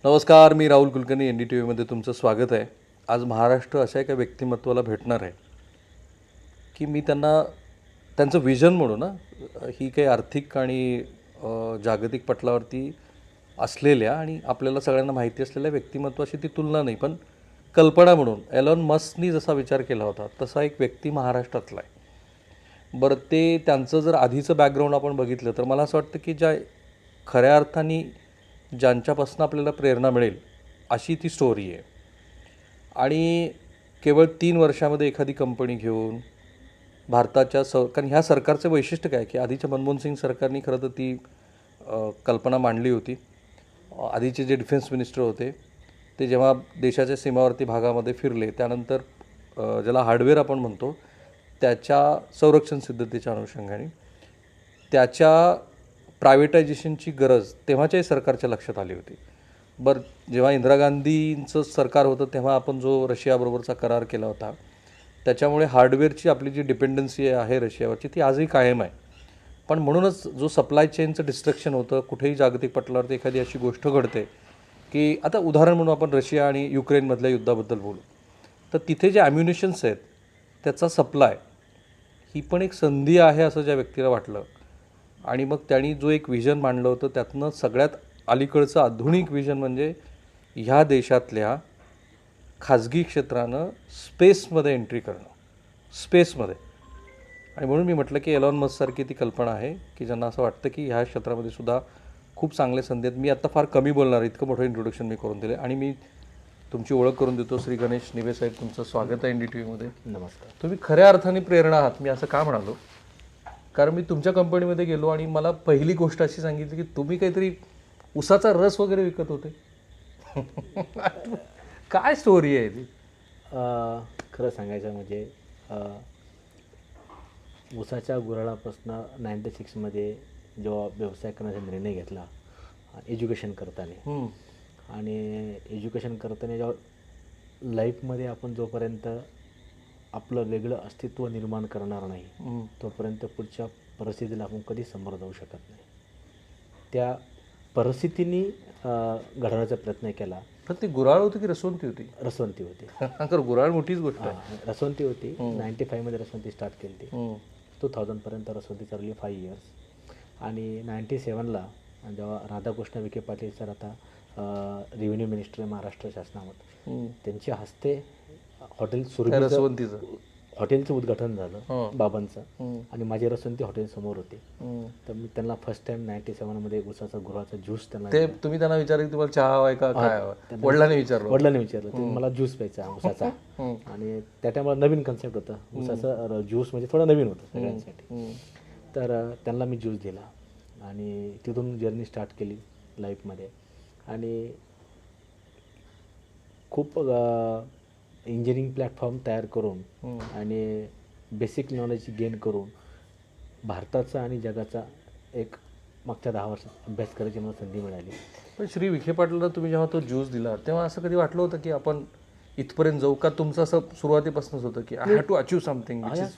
नमस्कार, मी राहुल कुलकर्णी. NDTVमध्ये तुमचं स्वागत आहे. आज महाराष्ट्र अशा एका व्यक्तिमत्वाला भेटणार आहे की मी त्यांचं विजन म्हणू ना, ही काही आर्थिक आणि जागतिक पटलावरती असलेल्या आणि आपल्याला सगळ्यांना माहिती असलेल्या व्यक्तिमत्वाशी ती तुलना नाही, पण कल्पना म्हणून एलॉन मस्कनी जसा विचार केला होता तसा एक व्यक्ती महाराष्ट्रातला आहे. बरं, ते त्यांचं जर आधीचं बॅकग्राऊंड आपण बघितलं तर मला असं वाटतं की ज्या खऱ्या अर्थाने ज्यांच्यापासून आपल्याला प्रेरणा मिळेल अशी ती स्टोरी आहे. आणि केवळ 3 वर्षामध्ये एखादी कंपनी घेऊन भारताच्या कारण ह्या सरकारचं वैशिष्ट्य काय की आधीच्या मनमोहन सिंग सरकारने खरं तर ती कल्पना मांडली होती. आधीचे जे डिफेन्स मिनिस्टर होते ते जेव्हा देशाच्या सीमावर्ती भागामध्ये फिरले त्यानंतर ज्याला हार्डवेअर आपण म्हणतो त्याच्या संरक्षण सिद्धतेच्या अनुषंगाने त्याच्या प्रायव्हेटायझेशनची गरज तेव्हाच्याही सरकारच्या लक्षात आली होती. बरं, जेव्हा इंदिरा गांधींचं सरकार होतं तेव्हा आपण जो रशियाबरोबरचा करार केला होता त्याच्यामुळे हार्डवेअरची आपली जी डिपेंडन्सी आहे रशियावरची ती आजही कायम आहे. पण म्हणूनच जो सप्लाय चेनचं डिस्ट्रक्शन होतं, कुठेही जागतिक पटलावरती एखादी अशी गोष्ट घडते की आता उदाहरण म्हणून आपण रशिया आणि युक्रेनमधल्या युद्धाबद्दल बोलू, तर तिथे जे ॲम्युनिशन्स आहेत त्याचा सप्लाय ही पण एक संधी आहे असं ज्या व्यक्तीला वाटलं आणि मग त्यांनी जो एक विजन मांडलं होतं त्यातनं सगळ्यात अलीकडचं आधुनिक विजन म्हणजे ह्या देशातल्या खाजगी क्षेत्रानं स्पेसमध्ये एंट्री करणं, स्पेसमध्ये. आणि म्हणून मी म्हटलं की एलॉन मस्कसारखी ती कल्पना आहे की ज्यांना असं वाटतं की ह्या क्षेत्रामध्ये सुद्धा खूप चांगले संधी आहेत. मी आत्ता फार कमी बोलणार, इतकं मोठं इंट्रोडक्शन मी करून दिले आणि मी तुमची ओळख करून देतो. श्री गणेश निबे साहेब, तुमचं स्वागत आहे NDTVमध्ये. नमस्कार. तुम्ही खऱ्या अर्थाने प्रेरणा आहात. मी असं का म्हणालो, कारण मी तुमच्या कंपनीमध्ये गेलो आणि मला पहिली गोष्ट अशी सांगितली की तुम्ही काहीतरी उसाचा रस वगैरे विकत होते. काय स्टोरी आहे ती? खरं सांगायचं म्हणजे उसाच्या गुऱ्हाळापासून 96मध्ये जेव्हा व्यवसाय करण्याचा निर्णय घेतला एज्युकेशन करताना, आणि एज्युकेशन करताना जेव्हा लाईफमध्ये आपण जोपर्यंत आपलं वेगळं अस्तित्व निर्माण करणार नाही तोपर्यंत पुढच्या परिस्थितीला आपण कधी समोर जाऊ शकत नाही. त्या परिस्थितीने घडवण्याचा प्रयत्न केला. पण ती गुऱ्हाळ होती की रसवंती होती? रसवंती होती. तर गुऱ्हाळ मोठीच गोष्ट आहे. रसवंती होती. 95मध्ये रसवंती स्टार्ट केली ती. 2000पर्यंत रसवंती चालली 5 इयर्स. आणि 97ला जेव्हा राधाकृष्ण विखे पाटील सर आता रेव्हेन्यू मिनिस्टर महाराष्ट्र शासनामध्ये, त्यांच्या हस्ते हॉटेल रसवंतीचं हॉटेलचं उद्घाटन झालं बाबांचं, आणि माझी रसवंती हॉटेल समोर होती. तर मी त्यांना फर्स्ट टाइम 97मध्ये उसाचा गुळाचा ज्यूस त्यांना ते तुम्ही त्यांना विचारलं तुम्हाला चहा हवाय का काय हवं? वडिलांनी विचारलं ते मला ज्यूस प्यायचा उसाचा. आणि त्या टायमाला नवीन कन्सेप्ट होता उसाचा ज्यूस, म्हणजे थोडं नवीन होतं सगळ्यांसाठी. तर त्यांना मी ज्यूस दिला आणि तिथून जर्नी स्टार्ट केली लाईफमध्ये. आणि खूप इंजिनिअरिंग प्लॅटफॉर्म तयार करून आणि बेसिक नॉलेज गेन करून भारताचा आणि जगाचा एक मागच्या 10 वर्षात अभ्यास करायची मला संधी मिळाली. पण श्री विखे पाटलांना तुम्ही जेव्हा तो ज्यूस दिला तेव्हा असं कधी वाटलं होतं की आपण इथपर्यंत जाऊ का? तुमचं असं सुरुवातीपासूनच होतं की I have to achieve something which is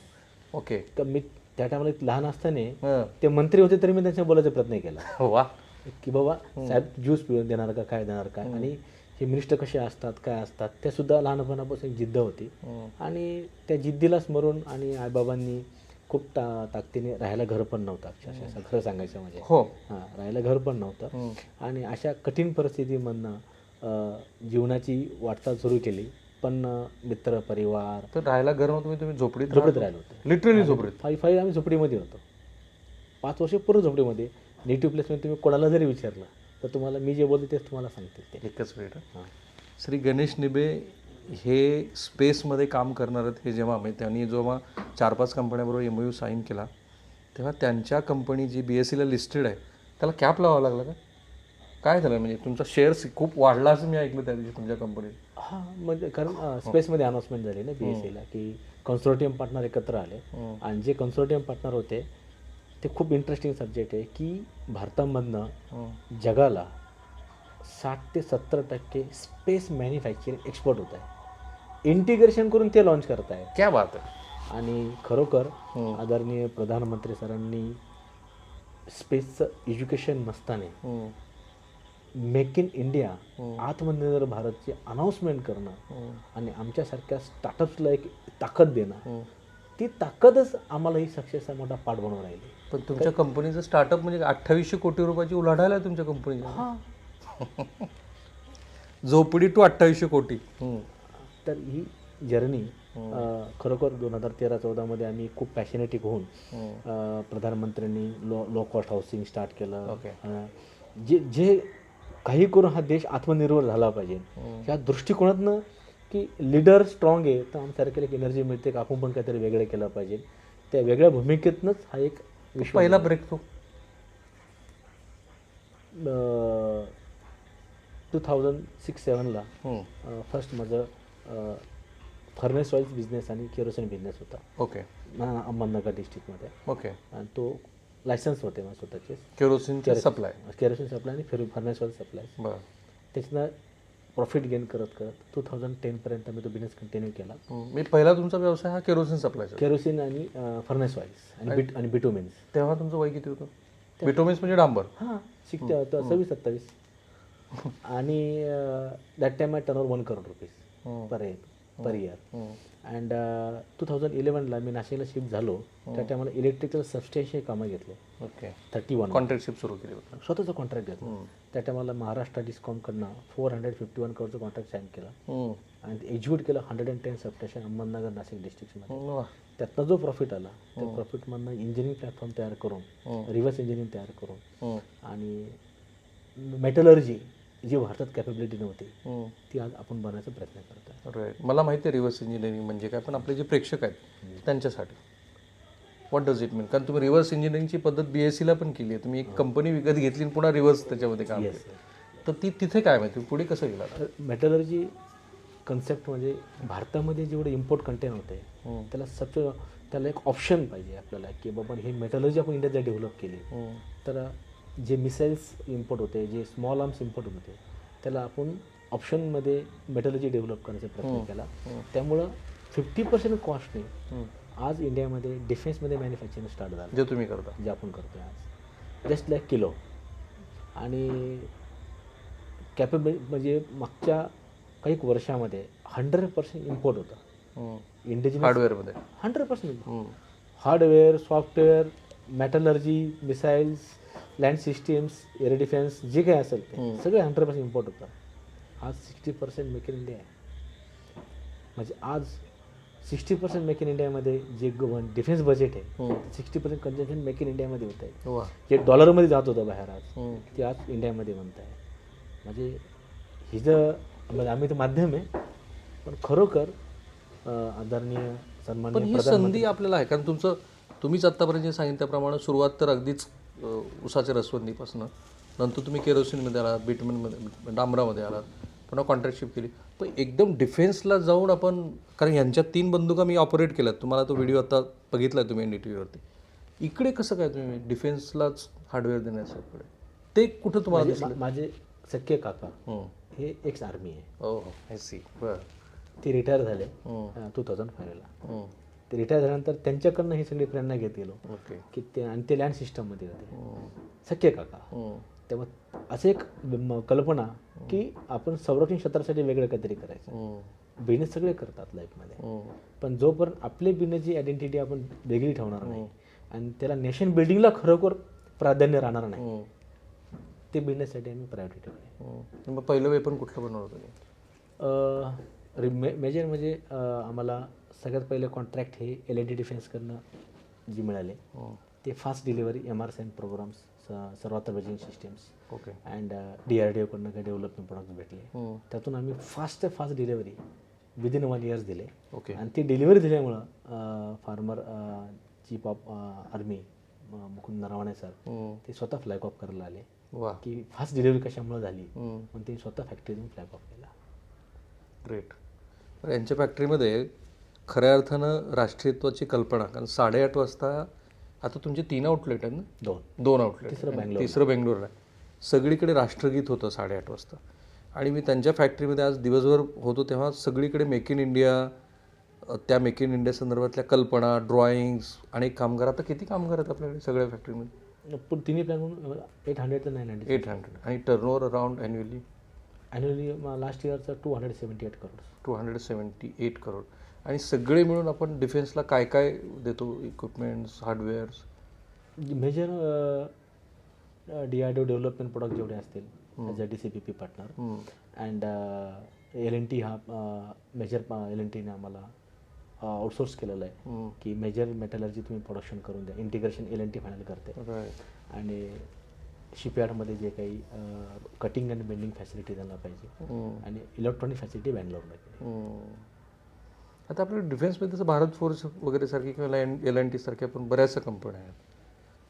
okay? तर मी त्या टायमाला लहान असताना ते मंत्री होते तरी मी त्यांच्या बोलायचा प्रयत्न केला. वा, की बाबा साहेब ज्यूस पिऊन देणार का, काय देणार काय, आणि हे मिनिस्टर कसे असतात काय असतात, त्या सुद्धा लहानपणापासून जिद्द होती. आणि त्या जिद्दीला स्मरून आणि आईबाबांनी खूप ताकदीने राहायला घर पण नव्हतं अक्षरशः, खरं सांगायचं म्हणजे. हो, राहायला घर पण नव्हतं. आणि अशा कठीण परिस्थितीमधनं जीवनाची वाटचाल सुरू केली. पण मित्र परिवार, तर राहायला घर नव्हतं, तुम्ही झोपडीत राहिलो होतो. लिटरली झोपडीत? 5 आम्ही झोपडीमध्ये होतो. 5 वर्ष पूर्ण झोपडीमध्ये. नेटिव्ह प्लेसमध्ये तुम्ही कोणाला जरी विचारलं तर तुम्हाला मी जे बोलते तेच तुम्हाला सांगते ते. एकच मिनिट. श्री गणेश निबे हे स्पेसमध्ये काम करणार आहेत. हे जेव्हा त्यांनी जेव्हा 4-5 कंपन्याबरोबर MOU साईन केला तेव्हा त्यांच्या कंपनी जी BSEला लिस्टेड आहे त्याला कॅप लावावा लागला का? काय झालं म्हणजे तुमचा शेअर्स खूप वाढला असं मी ऐकलं त्या दिवशी तुमच्या कंपनीत? म्हणजे कारण स्पेसमध्ये अनाउन्समेंट झाली ना BSEला की कन्सोर्टियम पार्टनर एकत्र आले. आणि जे कन्सोर्टियम पार्टनर होते ते खूप इंटरेस्टिंग सब्जेक्ट आहे की भारतामधनं जगाला 60 ते 70% स्पेस मॅन्युफॅक्चरिंग एक्सपोर्ट होत आहे. इंटिग्रेशन करून ते लॉन्च करत आहे. क्या बात आहे. आणि खरोखर आदरणीय प्रधानमंत्री सरांनी स्पेसचं एज्युकेशन नसताना मेक इन इंडिया आत्मनिर्भर भारतची अनाऊन्समेंट करणं आणि आमच्यासारख्या स्टार्टअप्सला एक ताकद देणं, ती ताकदच आम्हाला ही सक्सेसचा मोठा पार्ट बनवून राहिली. पण तुमच्या कंपनीचं स्टार्टअप म्हणजे 2800 कोटी रुपयाची उलाढाल आहे तुमच्या कंपनीची. हां. झोपडी टू 2800 कोटी. तर ही जर्नी खरोखर 2013-14 मध्ये आम्ही खूप पॅशनेटिक होऊन प्रधानमंत्र्यांनी लो कॉस्ट हाऊसिंग स्टार्ट केलं. जे काही करून हा देश आत्मनिर्भर झाला पाहिजे ह्या दृष्टिकोनातनं, की लीडर स्ट्रॉंग आहे तर आमच्यासारख्याला एक एनर्जी मिळते की आपण पण काहीतरी वेगळं केलं पाहिजे. त्या वेगळ्या भूमिकेतनंच हा एक पहिला ब्रेक थ्रू 2006-07ला फर्स्ट माझं फर्नेस ऑइल्स बिझनेस आणि केरोसिन बिझनेस होता. ओके. अहमदनगर डिस्ट्रिक्टमध्ये. ओके. आणि तो लायसन्स होते माझे स्वतःचे केरोसिनचे सप्लाय. केरोसिन सप्लाय आणि फर्नेस ऑइल सप्लाय. बरं. त्याच्यानं प्रॉफिट गेन करत 2010पर्यंत मी तो बिझनेस कंटिन्यू केला. मी पहिला तुमचा व्यवसाय हा केरोसिन सप्लायचा. केरोसिन आणि फर्नेस ऑइल्स आणि बिटोमिन्स. तेव्हा तुमचं वय किती होतं? बिटोमिन्स म्हणजे डांबर. हां, शिकते होतं 26-27. आणि that time I turn over 1 crore rupees per year. And 2011ला मी नाशिकला शिफ्ट झालो. त्या टायमाला इलेक्ट्रिकल सबस्टेशन कामं घेतले. ओके. 31 कॉन्ट्रॅक्टशिप सुरू केली होती. स्वतःचा कॉन्ट्रॅक्ट घेतला. त्या टायमाला महाराष्ट्र डिस्कॉमकडनं 451 crore कॉन्ट्रॅक्ट साईन केला आणि एक्झिक्यूट केलं 110 सबस्टेशन अहमदनगर नाशिक डिस्ट्रिक्टमध्ये. त्यातनं जो प्रॉफिट आला त्या प्रॉफिटमधनं इंजिनिअरिंग प्लॅटफॉर्म तयार करून, रिव्हर्स इंजिनिअरिंग तयार करून आणि मेटलर्जी जी भारतात कॅपेबिलिटी नव्हती ती आज आपण बनवायचा प्रयत्न करतो. राईट. मला माहिती आहे रिव्हर्स इंजिनिअरिंग म्हणजे काय, पण आपले जे प्रेक्षक आहेत त्यांच्यासाठी व्हॉट डज इट मीन? कारण तुम्ही रिव्हर्स इंजिनिअरिंगची पद्धत BSc पण केली आहे. तुम्ही एक कंपनी विकत घेतली आणि पुन्हा रिव्हर्स त्याच्यामध्ये काम केलं. तर तिथे काय माहिती पुढे कसं गेला? मेटलर्जी कन्सेप्ट म्हणजे भारतामध्ये जेवढे इम्पोर्ट कंटेन होते त्याला एक ऑप्शन पाहिजे आपल्याला, की बाबा हे मेटलर्जी आपण इंडियात डेव्हलप केली तर जे मिसाईल्स इम्पोर्ट होते, जे स्मॉल आर्म्स इम्पोर्ट होते त्याला आपण ऑप्शनमध्ये मेटलर्जी डेव्हलप करण्याचा प्रयत्न केला. त्यामुळं 50% कॉस्टने आज इंडियामध्ये डिफेन्समध्ये मॅन्युफॅक्चरिंग स्टार्ट झालं, जे तुम्ही करता, जे आपण करतो आज जस्ट लाईक किलो. आणि कॅपेबिलिटी म्हणजे मागच्या काही वर्षामध्ये 100% इम्पोर्ट होतं इंडिजिनस हार्डवेअरमध्ये. 100% hardware, software, metallurgy, missiles, land systems, air defence जे काही असेल ते सगळे 100% इम्पोर्ट होतं. आज 60% मेक इन इंडिया आहे. म्हणजे आज 60% मेक इन इंडियामध्ये जे डिफेन्स बजेट आहे 60% कन्झम्पशन मेक इन इंडियामध्ये होत आहे. जे डॉलरमध्ये जात होतं बाहेर आज ते आज इंडियामध्ये बनत आहे. म्हणजे ही म्हणजे आम्ही तर माध्यम आहे पण खरोखर आदरणीय सन्माननीय पण ही संधी आपल्याला आहे. कारण तुम्हीच आत्तापर्यंत जे सांगितलं त्याप्रमाणे सुरुवात तर अगदीच उसाच्या रसवंदीपासून, नंतर तुम्ही केरोसिनमध्ये आलात, बिटमनमध्ये, डांबरामध्ये आलात, पुन्हा कॉन्ट्रॅक्टशिप केली. पण एकदम डिफेन्सला जाऊन आपण, कारण यांच्या 3 बंदुका मी ऑपरेट केल्यात, तुम्हाला तो व्हिडिओ आता बघितला तुम्ही NDTVवरती. इकडे कसं काय तुम्ही डिफेन्सलाच हार्डवेअर देण्यासाठी ते कुठं तुम्हाला दिसलं? माझे सख्खे काका हे एक्स आर्मी आहे. हो, आय सी. बरं. ते रिटायर झाले 2005ला. ते रिटायर झाल्यानंतर त्यांच्याकडनं ही सगळी प्रेरणा घेत गेलो. ओके. की ते आणि ते लँड सिस्टममध्ये होते सख्खे काका. तेव्हा असं एक कल्पना की आपण संरक्षण क्षेत्रासाठी वेगळं काहीतरी करायचं. बिझनेस सगळे करतात लाईफमध्ये, पण जोपर्यंत आपले बिझनेसची आयडेंटिटी आपण वेगळी ठेवणार नाही आणि त्याला नेशन बिल्डिंगला खरोखर प्राधान्य राहणार नाही ते बिझनेससाठी आम्ही प्रायोरिटी ठेवली. मग पहिलं वेपन कुठलं बनवलं तुम्ही? मेजर म्हणजे आम्हाला सगळ्यात पहिले कॉन्ट्रॅक्ट हे LNT डिफेन्सकडनं जे मिळाले ते फास्ट डिलिव्हरी MRSAM प्रोग्राम्स, सर्वात बजिंग सिस्टम्स. ओके. अँड DRDOकडनं काही डेव्हलपमेंट प्रोडक्ट्स भेटले. त्यातून आम्ही फास्ट डिलिव्हरी विदिन 1 year दिले. ओके. आणि ती डिलिव्हरी दिल्यामुळं farmer chief of army Mukund Naravane sir ते स्वतः फ्लॅग ऑफ करायला आले. वा. की फास्ट डिलिव्हरी कशामुळे झाली पण ते स्वतः फॅक्टरीतून फ्लॅग ऑफ केला. ग्रेट. यांच्या फॅक्टरीमध्ये खऱ्या अर्थानं राष्ट्रीयत्वाची कल्पना, कारण 8:30 वाजता आता तुमचे 3 आउटलेट आहेत ना? 2 आउटलेट. तिसरं बेंगलोरला आहे. सगळीकडे राष्ट्रगीत होतं 8:30 वाजता. आणि मी त्यांच्या फॅक्टरीमध्ये आज दिवसभर होतो तेव्हा सगळीकडे मेक इन इंडिया, त्या मेक इन इंडिया संदर्भातल्या कल्पना, ड्रॉइंग्स आणि कामगार. आता किती कामगार आहेत आपल्याकडे सगळ्या फॅक्टरीमध्ये? तिन्ही प्लॅन म्हणून 800 ते 900. 800 आणि turnover around annually annually last इयरचा 278 करोड. 278 करोड. आणि सगळे मिळून आपण डिफेन्सला काय काय देतो, equipments, hardwares? Major DRDO development product जेवढे असतील as a DCPP partner, and LNT हा मेजर LNTने आम्हाला आउटसोर्स केलेलं आहे की मेजर मेटलर्जी तुम्ही प्रोडक्शन करून द्या. इंटिग्रेशन LNT फायनल करते. आणि शिपयार्डमध्ये जे काही कटिंग अँड बेंडिंग फॅसिलिटी त्यांना पाहिजे, आणि इलेक्ट्रॉनिक फॅसिलिटी बँगलोरमध्ये. आता आपल्या डिफेन्समध्ये जसं भारत फोर्स वगैरे सारखी किंवा LNT सारख्या पण बऱ्याचशा कंपन्या आहेत.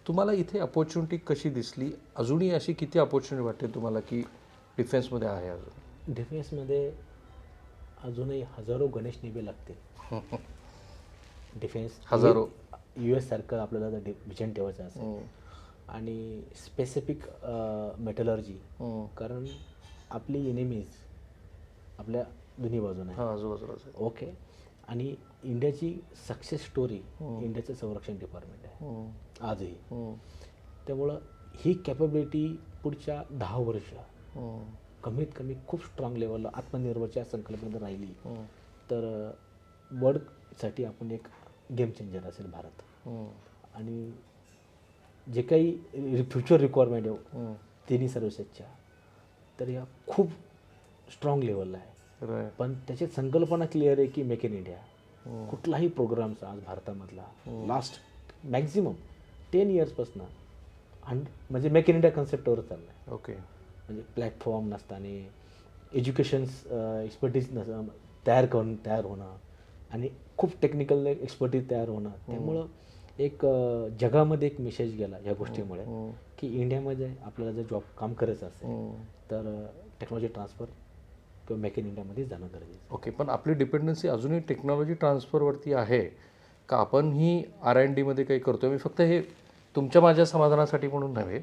तुम्हाला इथे अपॉर्च्युनिटी कशी दिसली? अजूनही अशी किती अपॉर्च्युनिटी वाटते तुम्हाला की डिफेन्समध्ये आहे अजून? डिफेन्समध्ये अजूनही हजारो गणेश निबे लागतील. डिफेन्स हजारो. US सारखं आपल्याला जर विजन ठेवायचं असेल, आणि स्पेसिफिक मेटलर्जी, कारण आपली एनिमीज आपल्या दोन्ही बाजूने आहे. आजूबाजूला. ओके. आणि इंडियाची सक्सेस स्टोरी इंडियाचं संरक्षण डिपार्टमेंट आहे आजही. त्यामुळं ही कॅपेबिलिटी पुढच्या 10 वर्ष कमीत कमी खूप स्ट्रॉंग लेवलला आत्मनिर्भरच्या संकल्पनेत राहिली तर वर्ल्डसाठी आपण एक गेम चेंजर असेल भारत. आणि जे काही फ्युचर रिक्वायरमेंट आहे तिन्ही सर्व्हिसेसच्या, तर या खूप स्ट्रॉंग लेवलला आहे. पण त्याची संकल्पना क्लिअर आहे की मेक इन इंडिया. कुठलाही प्रोग्रामचा आज भारतामधला लास्ट मॅक्झिमम 10 इयर्सपासून म्हणजे मेक इन इंडिया कन्सेप्टवर चालला आहे. ओके. म्हणजे प्लॅटफॉर्म नसताना एज्युकेशन्स एक्सपर्टीज तयार होणं, आणि खूप टेक्निकल एक्सपर्टीज तयार होणं. त्यामुळं एक जगामध्ये एक मेसेज गेला या गोष्टीमुळे की इंडियामध्ये आपल्याला जर जॉब काम करायचं असेल तर टेक्नॉलॉजी ट्रान्सफर किंवा मेक इन इंडियामध्ये जाणं गरजेचं. ओके. पण आपली डिपेंडन्सी अजूनही टेक्नॉलॉजी ट्रान्सफरवरती आहे का? आपण ही R&Dमध्ये काही करतोय? मी फक्त हे तुमच्या माझ्या समाधानासाठी म्हणून नव्हे,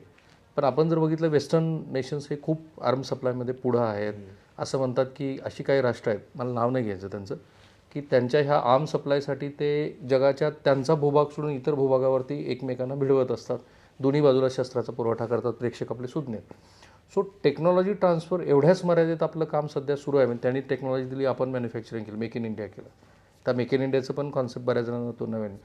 पण आपण जर बघितलं वेस्टर्न नेशन्स हे खूप आर्म सप्लायमध्ये पुढं आहेत. असं म्हणतात की अशी काही राष्ट्र आहेत, मला नाव नाही घ्यायचं त्यांचं, की त्यांच्या ह्या आर्म सप्लायसाठी ते जगाच्या त्यांचा भूभाग सोडून इतर भूभागावरती एकमेकांना भिडवत असतात. दोन्ही बाजूला शस्त्राचा पुरवठा करतात. प्रेक्षक आपले सुज्ञ आहेत. सो टेक्नॉलॉजी ट्रान्सफर एवढ्याच मर्यादेत आपलं काम सध्या सुरू आहे. म्हणजे त्यांनी टेक्नॉलॉजी दिली, आपण मॅन्युफॅक्चरिंग केलं, मेक इन इंडिया केलं. तर मेक इन इंडियाचं पण कॉन्सेप्ट बऱ्याच जणांना तो नवीन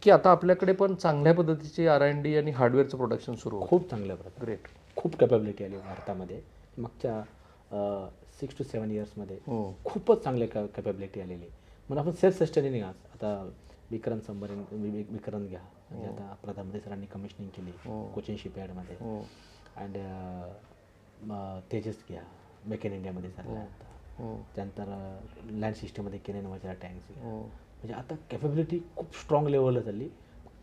की आता आपल्याकडे पण चांगल्या पद्धतीचे R&D आणि हार्डवेअरचं प्रोडक्शन सुरू होतं. खूप चांगल्या प्रकारे. ग्रेट. खूप कॅपॅबिलिटी आली भारतामध्ये मागच्या 6 to 7 इयर्समध्ये. खूपच चांगल्या कॅपॅबिलिटी आलेली. म्हणून आपण सेल्फ सस्टेनिंग आता विक्रांत घ्या, म्हणजे आता प्रधानमंत्री सरांनी कमिशनिंग केली कोचिन शिपयार्डमध्ये. अँड तेजस घ्या, मेक इन इंडियामध्ये चालला आता. त्यानंतर लँड सिस्टममध्ये केने नवाच्या टँक्स. म्हणजे आता कॅपेबिलिटी खूप स्ट्रॉंग लेवलला चालली.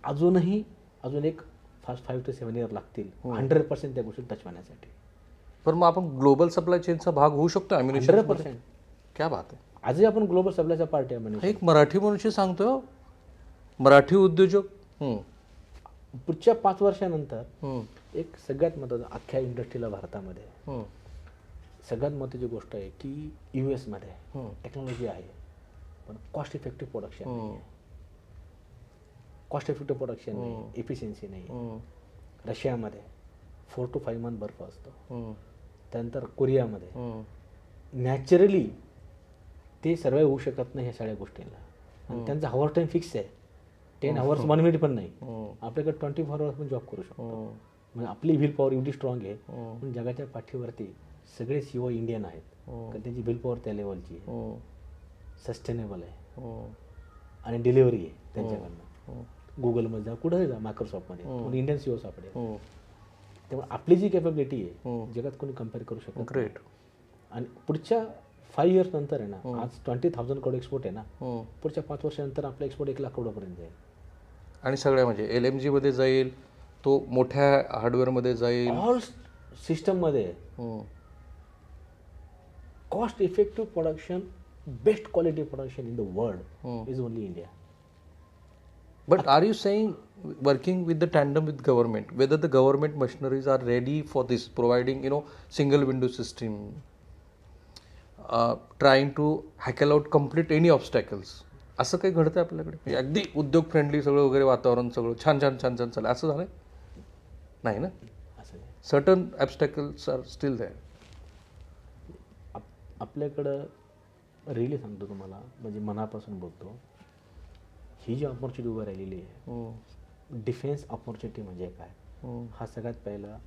अजून एक 5 to 7 इयर लागतील 100% त्या गोष्टी टच होण्यासाठी. पण मग आपण ग्लोबल सप्लाय चेनचा भाग होऊ शकतो? 100%. क्या बात आहे. आजही आपण ग्लोबल सप्लायचा पार्टी आहे म्हणजे. एक मराठी मनुष्य सांगतोय, मराठी उद्योजक. पुढच्या 5 वर्षानंतर एक सगळ्यात महत्त्वाचं अख्ख्या इंडस्ट्रीला भारतामध्ये सगळ्यात महत्त्वाची गोष्ट आहे की US टेक्नॉलॉजी आहे, पण कॉस्ट इफेक्टिव्ह प्रोडक्शन नाही. कॉस्ट इफेक्टिव्ह प्रोडक्शन नाही, एफिशियन्सी नाही. रशियामध्ये 4 to 5 month बर्फ असतो. त्यानंतर कोरियामध्ये नॅचरली ते सर्वाईव्ह होऊ शकत नाही ह्या सगळ्या गोष्टींना. आणि त्यांचा हवर टाईम फिक्स आहे. 10 hours 1 minute पण नाही. आपल्याकडे 24 hours पण जॉब करू शकतो. म्हणजे आपली व्हील पॉवर एवढी स्ट्रॉंग आहे. पण जगाच्या पाठीवरती सगळे CEO इंडियन आहेत, कारण त्यांची व्हील पॉवर त्या लेवलची आहे, सस्टेनेबल आहे, आणि डिलिव्हरी आहे त्यांच्याकडनं. गुगलमध्ये जा, कुठंही जा, मायक्रोसॉफ्टमध्ये इंडियन CEO सापडेल. त्यामुळे आपली जी कॅपॅबिलिटी आहे जगात कोणी कम्पेअर करू शकतो. ग्रेट. आणि पुढच्या 5 years नंतर आहे ना, आज 20,000 करोड एक्सपोर्ट आहे ना, पुढच्या 5 वर्षानंतर आपला एक्सपोर्ट 1 लाख करोडपर्यंत जाईल. आणि सगळ्या म्हणजे LMG मध्ये जाईल, तो मोठ्या हार्डवेअरमध्ये जाईल, ऑल सिस्टममध्ये. Cost effective production, best quality production in the world is only India. But are you saying working with the tandem with government, whether the government machineries are ready for this, providing single window system, trying to hackle out complete any obstacles? असं काही घडतं आपल्याकडे? अगदी उद्योग friendly सगळं वगैरे वातावरण, सगळं छान छान छान छान चालेल, असं झालंय? नाही ना. असं नाही. Certain obstacles are still there. आपल्याकडं रिअली सांगतो तुम्हाला, म्हणजे मनापासून बोलतो, ही जी ऑपॉर्च्युनिटी उभं राहिलेली आहे, डिफेन्स ऑपॉर्च्युनिटी म्हणजे काय, हा सगळ्यात पहिला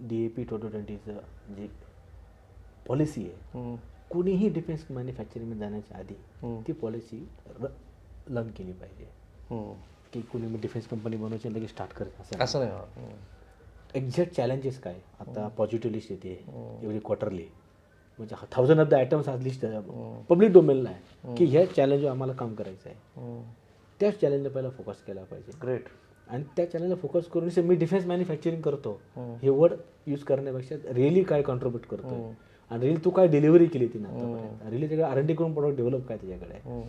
DAP 2020चं जी पॉलिसी आहे, कुणीही डिफेन्स मॅन्युफॅक्चरिंगमध्ये जाण्याच्या आधी ती पॉलिसी लर्न केली पाहिजे. की कुणी मी डिफेन्स कंपनी बनवायची लगेच स्टार्ट करत असं नाही. एक्झॅक्ट चॅलेंजेस काय, आता पॉझिटिव्ह लिस्ट येते एवढी क्वार्टरली, म्हणजे 1000 ऑफ द आयटम्स आज लिस्ट पब्लिक डोमेनला आहे की ह्या चॅलेंजवर आम्हाला काम करायचं आहे. त्याच चॅलेंजला पहिला फोकस केला पाहिजे. ग्रेट. आणि त्या चॅलेंजला फोकस करून मी डिफेन्स मॅन्युफॅक्चरिंग करतो हे वर्ड यूज करण्यापेक्षा रिअली काय कॉन्ट्रीब्यूट करतो आणि रिअली तू काय डिलिव्हरी केली ती ना, रिअली त्याकडे R&D करून प्रोडक्ट डेव्हलप काय त्याच्याकडे.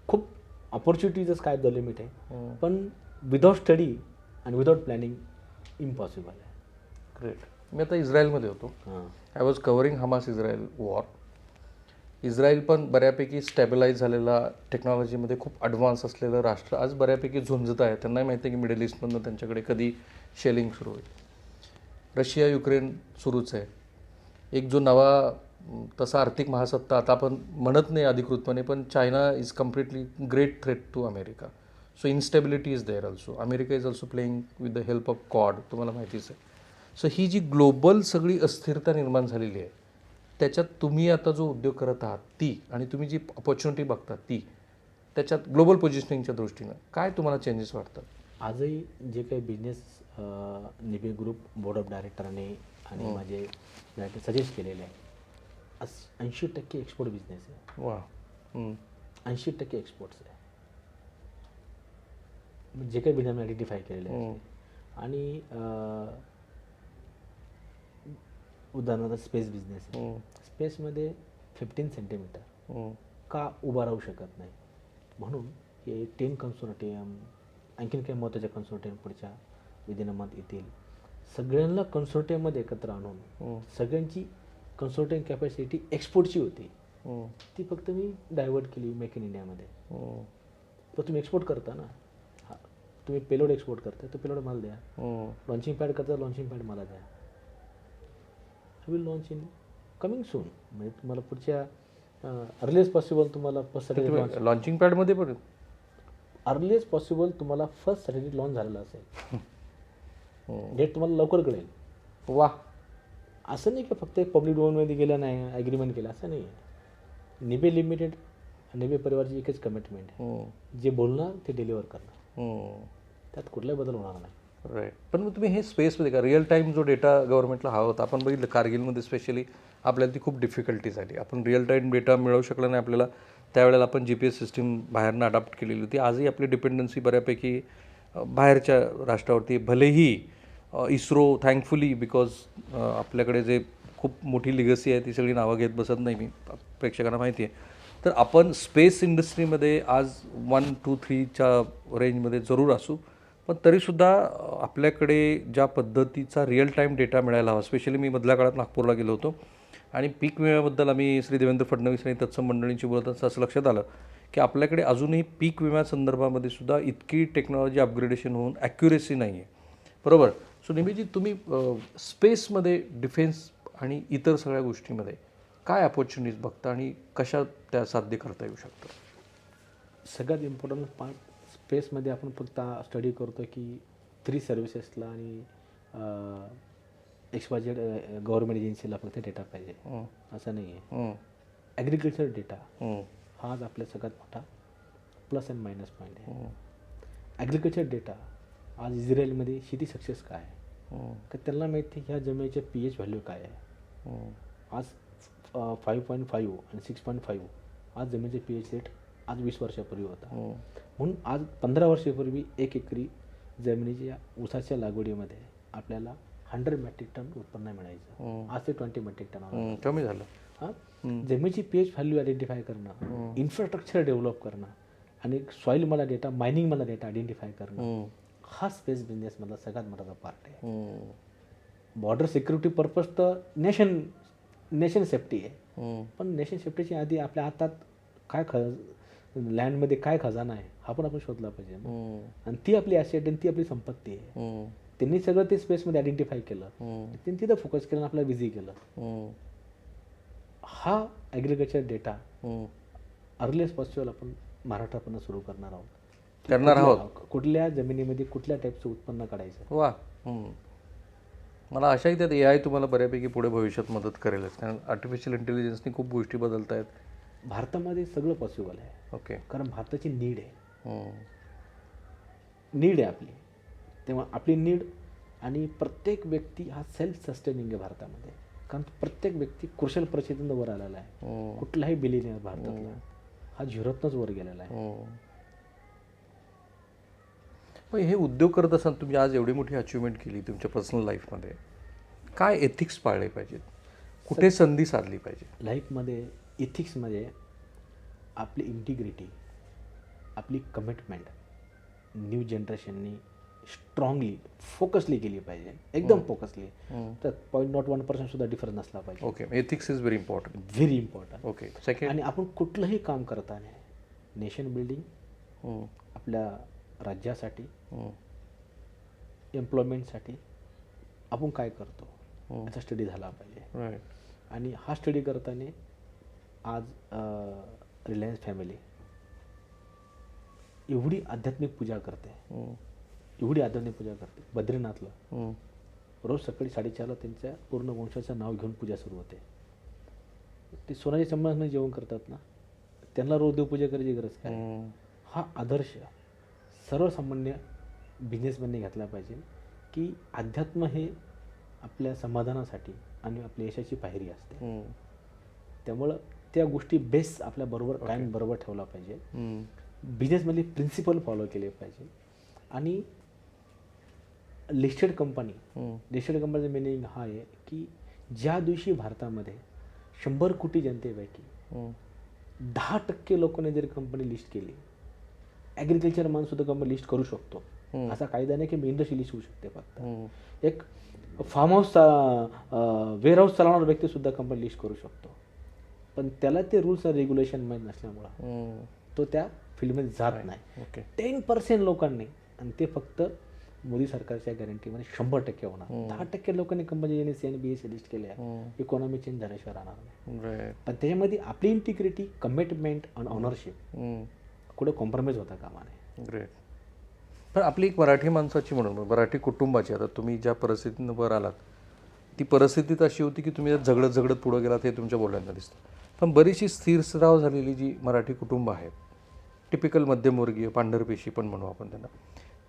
खूप ऑपॉर्च्युनिटीजच काय द लिमिट आहे, पण विदाउट स्टडी आणि विदाउट प्लॅनिंग इम्पॉसिबल आहे. ग्रेट. मी आता इस्रायलमध्ये होतो. I was covering Hamas Israel war. Israel पण बऱ्यापैकी स्टॅबिलाईज झालेला, टेक्नॉलॉजीमध्ये खूप ॲडव्हान्स असलेलं राष्ट्र आज बऱ्यापैकी झुंजत आहे. त्यांनाही माहिती आहे की मिडल ईस्टमधनं त्यांच्याकडे कधी शेलिंग सुरू होईल. रशिया युक्रेन सुरूच आहे. एक जो नवा तसा आर्थिक महासत्ता, आता आपण म्हणत नाही अधिकृतपणे, पण China is completely great threat to America. So instability is there also. America is also playing with the help of Quad, तुम्हाला माहितीच आहे. सो ही जी ग्लोबल सगळी अस्थिरता निर्माण झालेली आहे, त्याच्यात तुम्ही आता जो उद्योग करत आहात ती, आणि तुम्ही जी अपॉर्च्युनिटी बघता ती, त्याच्यात ग्लोबल पोझिशनिंगच्या दृष्टीनं काय तुम्हाला चेंजेस वाटतात? आजही जे काही business Nibe group board of डायरेक्टरने आणि माझे सजेस्ट केलेले आहे, 80% एक्सपोर्ट बिझनेस आहे. वा. 80% एक्सपोर्ट्स आहे, जे काही बिझनेस आयडेंटिफाय केलेले आहे. आणि उदाहरणार्थ स्पेस बिझनेस आहे. स्पेसमध्ये 15 सेंटीमीटर का उभा राहू शकत नाही, म्हणून हे 10 कन्सोर्टियम, आणखीन काही महत्त्वाचे कन्सोर्टियम पुढच्या विदिन अ मंथ येतील. सगळ्यांना कन्सोर्टियममध्ये एकत्र आणून सगळ्यांची कन्सोर्टियम कॅपॅसिटी एक्सपोर्टची होती, ती फक्त मी डायव्हर्ट केली मेक इन इंडियामध्ये. तर तुम्ही एक्सपोर्ट करता ना, तुम्ही पेलोड एक्सपोर्ट करता, तो पेलोड मला द्या. लॉन्चिंग पॅड करता, लॉन्चिंग पॅड मला द्या. I will launch in coming soon, म्हणजे तुम्हाला पुढच्या अर्लिएस्ट पॉसिबल तुम्हाला फर्स्ट सॅटर्डे लॉन्चिंग पॅडमध्ये पण अर्लिएस्ट पॉसिबल तुम्हाला फर्स्ट सॅटर्डे लॉन्च झालेला असेल, डेट तुम्हाला लवकर कळेल. वा. असं नाही की फक्त एक पब्लिक डोमेनमध्ये गेलं नाही, ॲग्रीमेंट केलं, असं नाही आहे. निबे लिमिटेड, निबे परिवारची एकच कमिटमेंट आहे, जे बोलणार ते डिलिव्हर करणार, त्यात कुठलाही बदल होणार नाही. राईट. पण मग तुम्ही हे स्पेसमध्ये का रिअल टाईम जो डेटा गव्हर्नमेंटला हवा होता, आपण बघितलं कारगिलमध्ये स्पेशली आपल्याला ती खूप डिफिकल्टी झाली. आपण रिअल टाईम डेटा मिळवू शकला नाही आपल्याला. त्यावेळेला आपण GPS सिस्टीम बाहेरनं अडॉप्ट केलेली होती. आजही आपली डिपेंडन्सी बऱ्यापैकी बाहेरच्या राष्ट्रावरती. भलेही इस्रो थँकफुली, बिकॉज आपल्याकडे जे खूप मोठी लिगसी आहे ती सगळी नावं घेत बसत नाही मी, प्रेक्षकांना माहिती आहे. तर आपण स्पेस इंडस्ट्रीमध्ये आज 1, 2, 3च्या रेंजमध्ये जरूर असू, पण तरीसुद्धा आपल्याकडे ज्या पद्धतीचा रिअल टाईम डेटा मिळायला हवा. स्पेशली मी मधल्या काळात नागपूरला गेलो होतो आणि पीक विम्याबद्दल आम्ही श्री देवेंद्र फडणवीस आणि तत्सम मंडळींशी बोलत असं असं लक्षात आलं की आपल्याकडे अजूनही पीक विम्यासंदर्भामध्ये सुद्धा इतकी टेक्नॉलॉजी अपग्रेडेशन होऊन ॲक्युरेसी नाही आहे. बरोबर. सो निमीजी, तुम्ही स्पेसमध्ये, डिफेन्स आणि इतर सगळ्या गोष्टीमध्ये काय अपॉर्च्युनिटीज बघता आणि कशा त्या साध्य करता येऊ शकतं? सगळ्यात इम्पॉर्टंट पार्ट स्पेसमध्ये आपण फक्त स्टडी करतो की 3 सर्व्हिसेसला आणि एक्सवायझेड गव्हर्नमेंट एजन्सीला फक्त डेटा पाहिजे, असं नाही आहे. ॲग्रिकल्चर डेटा हा आज आपल्या सगळ्यात मोठा प्लस अँड मायनस पॉईंट आहे. ॲग्रिकल्चर डेटा आज इस्रायलमध्ये शेती सक्सेस काय आहे, तर त्यांना माहिती ह्या जमिनीचे pH व्हॅल्यू काय आहे. आज 5.5 आणि 6.5 आज जमिनीचे pH रेट आज 20 वर्षापूर्वी होता. म्हणून आज 15 वर्षापूर्वी 1 एकरी जमिनीच्या ऊसाच्या लागवडीमध्ये आपल्याला 100 मेट्रिक टन उत्पन्न मिळायचं. आज ते 20 मेट्रिक टन कमी झालं. हां, जमिनीची pH व्हॅल्यू आयडेंटिफाय करणं, इन्फ्रास्ट्रक्चर डेव्हलप करणं आणि सॉईल मला डेटा, मायनिंग मला डेटा आयडेंटिफाय करणं, हा स्पेस बिझनेसमधला सगळ्यात मोठा पार्ट आहे. बॉर्डर सिक्युरिटी पर्पज तर नेशन सेफ्टी आहे, पण नेशन सेफ्टीच्या आधी आपल्या हातात काय लँडमध्ये काय खजाना आहे हा पण आपण शोधला पाहिजे. आणि ती आपली ॲसेट आणि ती आपली संपत्ती आहे. त्यांनी सगळं ते स्पेसमध्ये आयडेंटिफाय केलं, त्यांनी तिथं फोकस केलं आणि आपल्याला बिझी केलं. हा ॲग्रिकल्चर डेटा अर्लिएस्ट पॉसिबल आपण महाराष्ट्रापासून सुरू करणार आहोत. कुठल्या जमिनीमध्ये कुठल्या टाईपचं उत्पन्न काढायचं. वा. मला आशाही त्यात AI तुम्हाला बऱ्यापैकी पुढे भविष्यात मदत करेलच, कारण आर्टिफिशियल इंटेलिजन्सनी खूप गोष्टी बदलत आहेत. भारतामध्ये सगळं पॉसिबल आहे. ओके. कारण भारताची नीड आहे. नीड आहे आपली. तेव्हा आपली नीड आणि प्रत्येक व्यक्ती हा सेल्फ सस्टेनिंग आहे भारतामध्ये. कारण प्रत्येक व्यक्ती कुशल परिस्थितीतून वर आलेला आहे. कुठलाही बिलियनियर भारतातला हा झिरोतनंच वर गेलेला आहे. मग हे उद्योग करत असताना तुम्ही आज एवढी मोठी अचिव्हमेंट केली तुमच्या पर्सनल लाईफमध्ये, काय एथिक्स पाळले पाहिजेत, कुठे संधी साधली पाहिजे लाईफमध्ये? इथिक्समध्ये आपली इंटिग्रिटी, आपली कमिटमेंट न्यू जनरेशननी स्ट्रॉंगली फोकसली केली पाहिजे. एकदम फोकसली. तर 0.01% सुद्धा डिफरन्स नसला पाहिजे. Okay. Ethics is very important. Very important. Okay. Second, आणि आपण कुठलंही काम करताना नेशन बिल्डिंग, आपल्या राज्यासाठी, एम्प्लॉयमेंटसाठी आपण काय करतो याचा स्टडी झाला पाहिजे. आणि हा स्टडी करताना आज रिलायन्स फॅमिली एवढी आध्यात्मिक पूजा करते, एवढी आध्यात्मिक पूजा करते. बद्रीनाथला रोज सकाळी 4:30ला त्यांच्या पूर्ण वंशाचं नाव घेऊन पूजा सुरू होते. ते सोनाच्या चम्मचमध्ये जेवण करतात ना, त्यांना रोज देवपूजा करायची गरज काय? हा आदर्श सर्वसामान्य बिझनेसमॅनने घेतला पाहिजे की अध्यात्म हे आपल्या समाधानासाठी आणि आपल्या यशाची पायरी असते. त्यामुळं त्या गोष्टी बेस आपल्याबरोबर कायम बरोबर ठेवला पाहिजे. बिझनेसमधले प्रिन्सिपल फॉलो केले पाहिजे. आणि लिस्टेड कंपनीचं मिनिंग हा आहे की ज्या दिवशी भारतामध्ये 100 कोटी जनतेपैकी 10% लोकांनी जर कंपनी लिस्ट केली, ॲग्रिकल्चर माणसुद्धा कंपनी लिस्ट करू शकतो. असा कायदा नाही की मी इंडस्ट्री लिस्ट होऊ शकते. फक्त एक फार्म हाऊस वेअर हाऊस चालवणारा व्यक्तीसुद्धा कंपनी लिस्ट करू शकतो. पण त्याला ते रूल्स आणि रेग्युलेशन माहीत नसल्यामुळं तो त्या फील्डमध्ये जात नाही. 10% लोकांनी, आणि ते फक्त मोदी सरकारच्या गॅरंटीमध्ये 100% होणार. 10% लोकांनी कंपनी NSE आणि BSE लिस्ट केल्या, इकॉनॉमी चेंज झाल्याशिवाय राहणार नाही. पण त्याच्यामध्ये आपली इंटिग्रिटी, कमिटमेंट आणि ऑनरशिप कुठे कॉम्प्रोमाइज होता कामा नये. ग्रेट. पण आपली एक मराठी माणसाची म्हणून, मराठी कुटुंबाची, आता तुम्ही ज्या परिस्थितीनं वर आलात ती परिस्थितीत अशी होती की तुम्ही झगडत पुढं गेलात हे तुमच्या बोलण्यात दिसतं. पण बरीचशी स्थिरस्राव झालेली जी मराठी कुटुंब आहेत, टिपिकल मध्यमवर्गीय पांढरपेशी पण म्हणू आपण त्यांना,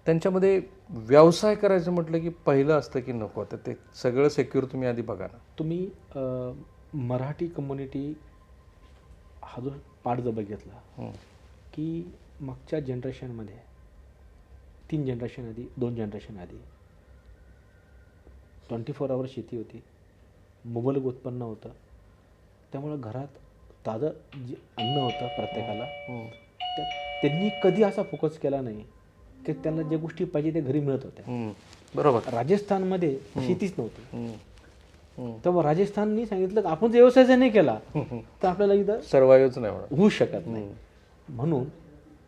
त्यांच्यामध्ये व्यवसाय करायचं म्हटलं की पहिलं असतं की नको, तर ते सगळं सेक्युअर तुम्ही आधी बघा ना. तुम्ही मराठी कम्युनिटी हा जो पाठ जर बघितला की मागच्या जनरेशनमध्ये 3 जनरेशन आधी, 2 जनरेशन आधी 24 आवर शेती होती, मुबलक उत्पन्न होतं. त्यामुळं घरात ताजं जे अन्न होतं प्रत्येकाला, त्यांनी कधी असा फोकस केला नाही की त्यांना ज्या गोष्टी पाहिजे त्या घरी मिळत होत्या. बरोबर. राजस्थानमध्ये शेतीच नव्हती. तेव्हा राजस्थाननी सांगितलं की आपण जर व्यवसाय जर नाही केला तर आपल्याला इथं सर्वाईव्हच नाही होऊ शकत नाही. म्हणून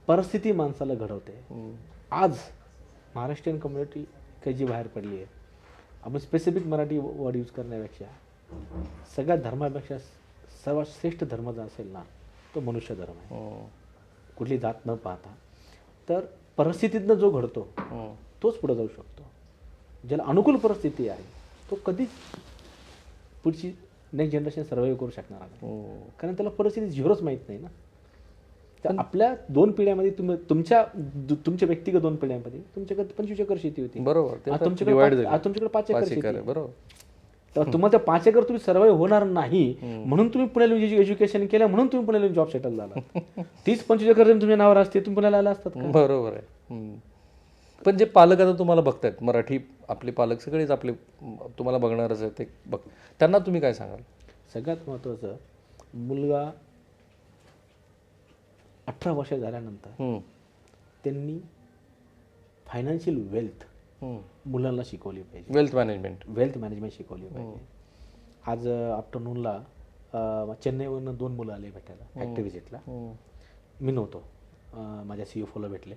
परिस्थिती माणसाला घडवते. आज महाराष्ट्रीयन कम्युनिटी काही जी बाहेर पडली आहे, आपण स्पेसिफिक मराठी वर्ड यूज करण्यापेक्षा सगळ्या धर्मापेक्षा सर्वात श्रेष्ठ धर्म जो असेल ना तो मनुष्य धर्म आहे. कुठली जात न पाहता. तर परिस्थितीतनं जो घडतो तोच पुढे जाऊ शकतो. ज्याला अनुकूल परिस्थिती आहे तो कधीच पुढची नेक्स्ट जनरेशन सर्वाईव्ह करू शकणार नाही. कारण त्याला परिस्थिती झिरोच माहीत नाही ना. तर आपल्या 2 पिढ्यामध्ये तुमच्या व्यक्तिगत 2 पिढ्यांमध्ये तुमच्याकडे 25 एकर शेती होती. बरोबर. तुमच्याकडे 5 एकर शेती आहे. बरोबर. तर तुम्हाला त्या 5 एकर तुम्ही सर्वाईव्ह होणार नाही म्हणून तुम्ही पुण्याला एज्युकेशन केलं, म्हणून तुम्ही पुण्याला जॉब सेटल झाला. 30-25 एकर जमीन तुमच्या नावावर असते, तुम्ही पुण्याला आला असतात. बरोबर आहे. पण जे पालक आता तुम्हाला बघतायत, मराठी आपले पालक सगळेच आपले तुम्हाला बघणारच आहे, ते त्यांना तुम्ही काय सांगाल? सगळ्यात महत्त्वाचं, मुलगा 18 वर्ष झाल्यानंतर त्यांनी फायनान्शियल वेल्थ मुलांना शिकवली पाहिजे. वेल्थ मॅनेजमेंट शिकवली पाहिजे. आज आफ्टरनूनला चेन्नईवरनं 2 मुलं आले भेटायला फॅक्टरी व्हिजिटला. मी नव्हतो. माझ्या CFOला भेटले.